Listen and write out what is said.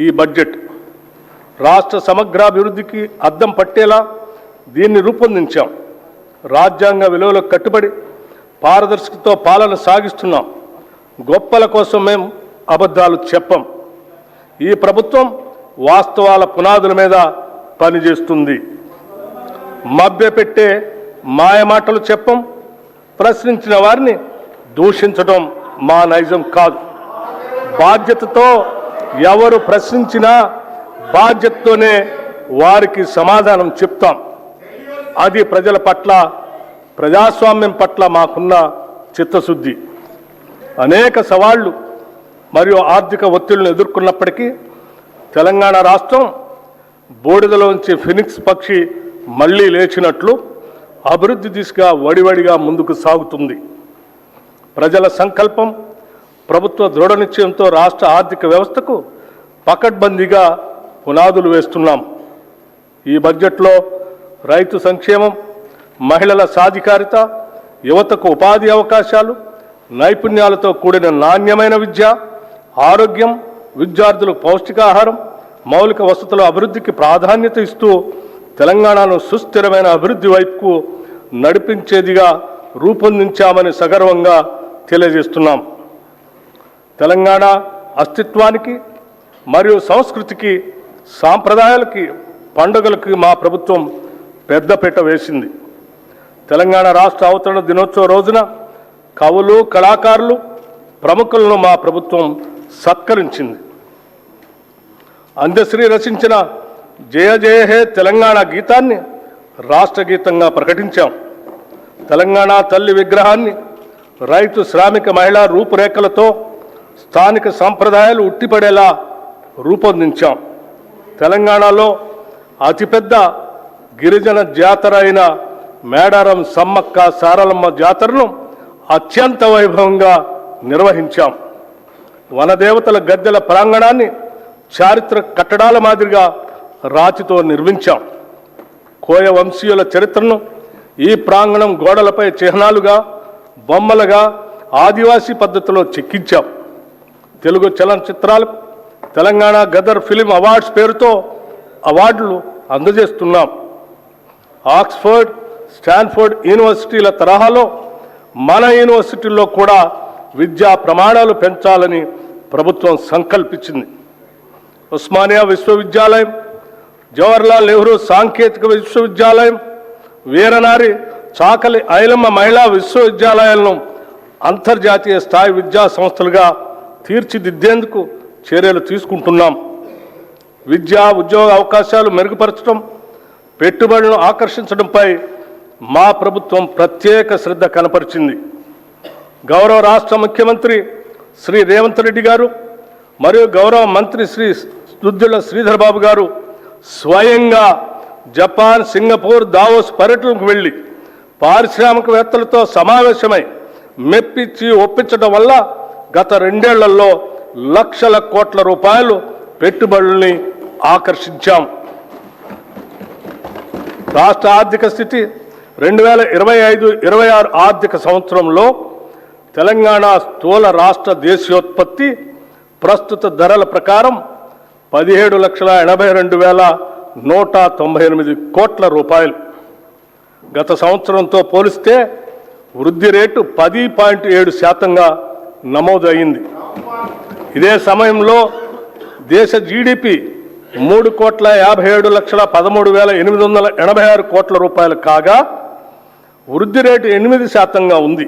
ఈ బడ్జెట్ రాష్ట్ర సమగ్రాభివృద్ధికి అద్దం పట్టేలా దీన్ని రూపొందించాం. రాజ్యాంగ విలువలకు కట్టుబడి పారదర్శకతతో పాలన సాగిస్తున్నాం. గొప్పల కోసం మేము అబద్ధాలు చెప్పం. ఈ ప్రభుత్వం వాస్తవాల పునాదుల మీద పనిచేస్తుంది. మభ్యపెట్టే మాయమాటలు చెప్పం. ప్రశ్నించిన వారిని దూషించడం మా నైజం కాదు. బాధ్యతతో ఎవరు ప్రశ్నించినా బాధ్యతతోనే వారికి సమాధానం చెప్తాం. అది ప్రజల పట్ల, ప్రజాస్వామ్యం పట్ల మాకున్న చిత్తశుద్ధి. అనేక సవాళ్లు మరియు ఆర్థిక ఒత్తిళ్లను ఎదుర్కొన్నప్పటికీ తెలంగాణ రాష్ట్రం బూడిదలోంచి ఫినిక్స్ పక్షి మళ్లీ లేచినట్లు అభివృద్ధి దిశగా వడివడిగా ముందుకు సాగుతుంది. ప్రజల సంకల్పం, ప్రభుత్వ దృఢ నిశ్చయంతో రాష్ట్ర ఆర్థిక వ్యవస్థకు పకడ్బందీగా పునాదులు వేస్తున్నాం. ఈ బడ్జెట్లో రైతు సంక్షేమం, మహిళల సాధికారిత, యువతకు ఉపాధి అవకాశాలు, నైపుణ్యాలతో కూడిన నాణ్యమైన విద్య, ఆరోగ్యం, విద్యార్థులకు పౌష్టికాహారం, మౌలిక వసతుల అభివృద్ధికి ప్రాధాన్యత ఇస్తూ తెలంగాణను సుస్థిరమైన అభివృద్ధి వైపుకు నడిపించేదిగా రూపొందించామని సగర్వంగా తెలియజేస్తున్నాం. తెలంగాణ అస్తిత్వానికి మరియు సంస్కృతికి, సాంప్రదాయాలకి, పండుగలకి మా ప్రభుత్వం పెద్దపీట వేసింది. తెలంగాణ రాష్ట్ర అవతరణ దినోత్సవ రోజున కవులు, కళాకారులు, ప్రముఖులను మా ప్రభుత్వం సత్కరించింది. అందశ్రీ రచించిన జయ జయ హే తెలంగాణ గీతాన్ని రాష్ట్ర గీతంగా ప్రకటించాం. తెలంగాణ తల్లి విగ్రహాన్ని రైతు, శ్రామిక, మహిళా రూపురేఖలతో స్థానిక సంప్రదాయాలు ఉట్టిపడేలా రూపొందించాం. తెలంగాణలో అతిపెద్ద గిరిజన జాతర అయిన మేడారం సమ్మక్క సారలమ్మ జాతరను అత్యంత వైభవంగా నిర్వహించాం. వనదేవతల గద్దెల ప్రాంగణాన్ని చారిత్రక కట్టడాల మాదిరిగా రాతితో నిర్మించాం. కోయ వంశీయుల చరిత్రను ఈ ప్రాంగణం గోడలపై చిహ్నాలుగా, బొమ్మలుగా ఆదివాసీ పద్ధతిలో చెక్కించాం. తెలుగు చలనచిత్రాలకు తెలంగాణ గదర్ ఫిలిం అవార్డ్స్ పేరుతో అవార్డులు అందజేస్తున్నాం. ఆక్స్ఫర్డ్, స్టాన్ఫోర్డ్ యూనివర్సిటీల తరహాలో మన యూనివర్సిటీల్లో కూడా విద్యా ప్రమాణాలు పెంచాలని ప్రభుత్వం సంకల్పించింది. ఉస్మానియా విశ్వవిద్యాలయం, జవహర్లాల్ నెహ్రూ సాంకేతిక విశ్వవిద్యాలయం, వీరనారి చాకలి ఐలమ్మ మహిళా విశ్వవిద్యాలయాలను అంతర్జాతీయ స్థాయి విద్యా సంస్థలుగా తీర్చిదిద్దేందుకు చర్యలు తీసుకుంటున్నాం. విద్యా, ఉద్యోగ అవకాశాలు మెరుగుపరచడం, పెట్టుబడులను ఆకర్షించడంపై మా ప్రభుత్వం ప్రత్యేక శ్రద్ధ కనపరిచింది. గౌరవ రాష్ట్ర ముఖ్యమంత్రి శ్రీ రేవంత్ రెడ్డి గారు మరియు గౌరవ మంత్రి శ్రీ దుద్దిళ్ల శ్రీధర్ బాబు గారు స్వయంగా జపాన్, సింగపూర్, దావోస్ పర్యటనకు వెళ్ళి పారిశ్రామికవేత్తలతో సమావేశమై మెప్పించి ఒప్పించడం వల్ల గత 2 ఏళ్లలో లక్షల కోట్ల రూపాయలు పెట్టుబడుల్ని ఆకర్షించాం. రాష్ట్ర ఆర్థిక స్థితి 2025-26 ఆర్థిక సంవత్సరంలో తెలంగాణ స్థూల రాష్ట్ర దేశీయోత్పత్తి ప్రస్తుత ధరల ప్రకారం 17,82,198 కోట్ల రూపాయలు. గత సంవత్సరంతో పోలిస్తే వృద్ధి రేటు 10.7% నమోదు అయింది. ఇదే సమయంలో దేశ జీడిపి 3,57,13,886 కోట్ల రూపాయలు కాగా వృద్ధి రేటు 8% ఉంది.